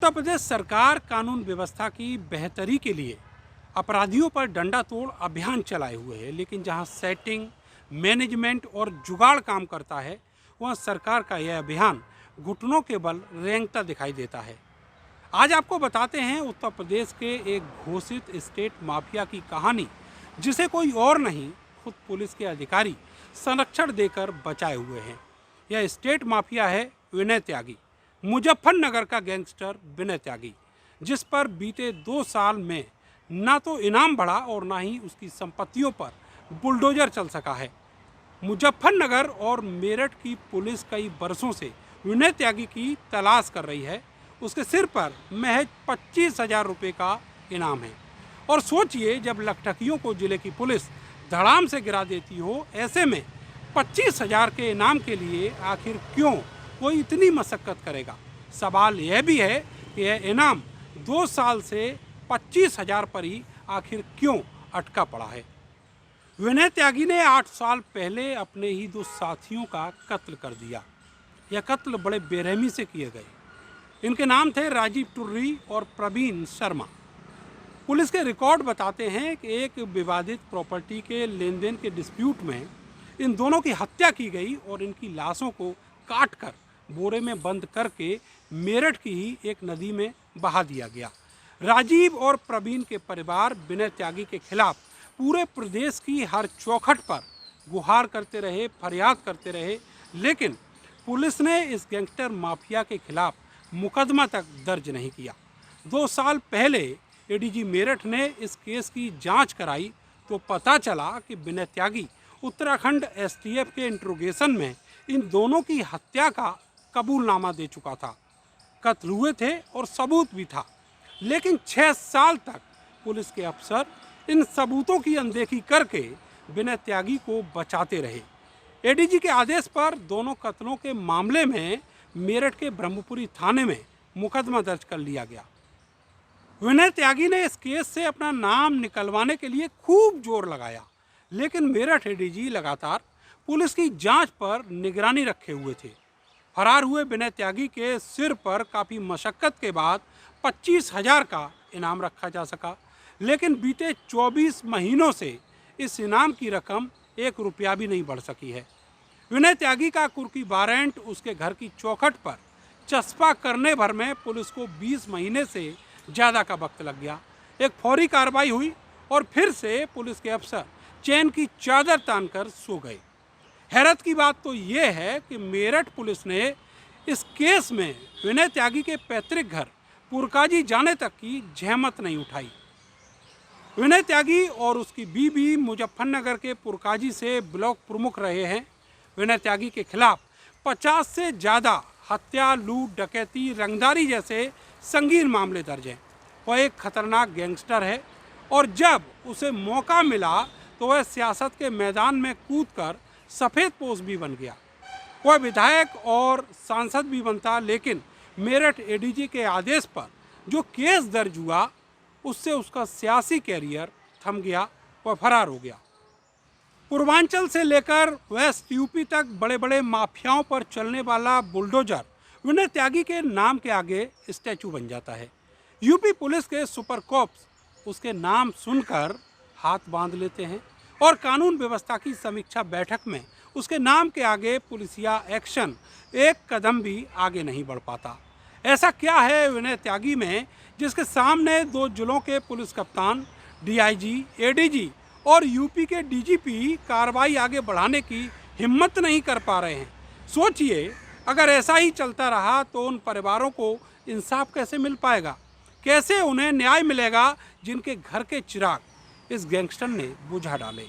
उत्तर प्रदेश सरकार कानून व्यवस्था की बेहतरी के लिए अपराधियों पर डंडा तोड़ अभियान चलाए हुए है, लेकिन जहां सेटिंग, मैनेजमेंट और जुगाड़ काम करता है, वहां सरकार का यह अभियान घुटनों के बल रेंगता दिखाई देता है। आज आपको बताते हैं उत्तर प्रदेश के एक घोषित स्टेट माफिया की कहानी, जिसे कोई और नहीं, खुद पुलिस के अधिकारी संरक्षण देकर बचाए हुए हैं। यह स्टेट माफिया है विनय त्यागी, मुजफ्फरनगर का गैंगस्टर विनय त्यागी, जिस पर बीते 2 साल में ना तो इनाम बढ़ा और ना ही उसकी संपत्तियों पर बुलडोजर चल सका है। मुजफ्फरनगर और मेरठ की पुलिस कई बरसों से विनय त्यागी की तलाश कर रही है। उसके सिर पर महज 25,000 रुपये का इनाम है। और सोचिए, जब लखटकियों को जिले की पुलिस धड़ाम से गिरा देती हो, ऐसे में 25,000 के इनाम के लिए आखिर क्यों कोई इतनी मशक्कत करेगा। सवाल यह भी है कि यह इनाम 2 साल से 25,000 पर ही आखिर क्यों अटका पड़ा है। विनय त्यागी ने 8 साल पहले अपने ही 2 साथियों का कत्ल कर दिया। यह कत्ल बड़े बेरहमी से किए गए। इनके नाम थे राजीव टुर्री और प्रवीण शर्मा। पुलिस के रिकॉर्ड बताते हैं कि एक विवादित प्रॉपर्टी के लेन देन के डिस्प्यूट में इन दोनों की हत्या की गई और इनकी लाशों को काटकर बोरे में बंद करके मेरठ की ही एक नदी में बहा दिया गया। राजीव और प्रवीण के परिवार विनय त्यागी के खिलाफ पूरे प्रदेश की हर चौखट पर गुहार करते रहे, फरियाद करते रहे, लेकिन पुलिस ने इस गैंगस्टर माफिया के खिलाफ मुकदमा तक दर्ज नहीं किया। 2 साल पहले एडीजी मेरठ ने इस केस की जांच कराई तो पता चला कि विनय त्यागी उत्तराखंड एसटीएफ के इंट्रोगेशन में इन दोनों की हत्या का कबूलनामा दे चुका था। कत्ल हुए थे और सबूत भी था, लेकिन 6 साल तक पुलिस के अफसर इन सबूतों की अनदेखी करके विनय त्यागी को बचाते रहे। एडीजी के आदेश पर दोनों कत्लों के मामले में मेरठ के ब्रह्मपुरी थाने में मुकदमा दर्ज कर लिया गया। विनय त्यागी ने इस केस से अपना नाम निकलवाने के लिए खूब जोर लगाया, लेकिन मेरठ एडीजी लगातार पुलिस की जांच पर निगरानी रखे हुए थे। फरार हुए विनय त्यागी के सिर पर काफ़ी मशक्क़त के बाद 25,000 का इनाम रखा जा सका, लेकिन बीते 24 महीनों से इस इनाम की रकम 1 रुपया भी नहीं बढ़ सकी है। विनय त्यागी का कुर्की वारंट उसके घर की चौखट पर चस्पा करने भर में पुलिस को 20 महीने से ज़्यादा का वक्त लग गया। एक फौरी कार्रवाई हुई और फिर से पुलिस के अफसर चैन की चादर तानकर सो गए। हैरत की बात तो ये है कि मेरठ पुलिस ने इस केस में विनय त्यागी के पैतृक घर पुरकाजी जाने तक की जहमत नहीं उठाई। विनय त्यागी और उसकी बीवी मुजफ्फरनगर के पुरकाजी से ब्लॉक प्रमुख रहे हैं। विनय त्यागी के खिलाफ 50 से ज़्यादा हत्या, लूट, डकैती, रंगदारी जैसे संगीन मामले दर्ज हैं। वह एक खतरनाक गैंगस्टर है और जब उसे मौका मिला तो वह सियासत के मैदान में कूदकर सफ़ेद पोश भी बन गया। वह विधायक और सांसद भी बनता, लेकिन मेरठ एडीजी के आदेश पर जो केस दर्ज हुआ उससे उसका सियासी कैरियर थम गया। वह फरार हो गया। पूर्वांचल से लेकर वेस्ट यूपी तक बड़े बड़े माफियाओं पर चलने वाला बुलडोजर विनय त्यागी के नाम के आगे स्टैचू बन जाता है। यूपी पुलिस के सुपर कॉप्स उसके नाम सुनकर हाथ बांध लेते हैं और कानून व्यवस्था की समीक्षा बैठक में उसके नाम के आगे पुलिसिया एक्शन एक कदम भी आगे नहीं बढ़ पाता। ऐसा क्या है विनय त्यागी में जिसके सामने 2 जिलों के पुलिस कप्तान, डीआईजी, एडीजी और यूपी के डीजीपी कार्रवाई आगे बढ़ाने की हिम्मत नहीं कर पा रहे हैं। सोचिए, अगर ऐसा ही चलता रहा तो उन परिवारों को इंसाफ कैसे मिल पाएगा, कैसे उन्हें न्याय मिलेगा जिनके घर के चिराग इस गैंगस्टर ने बुझा डाले।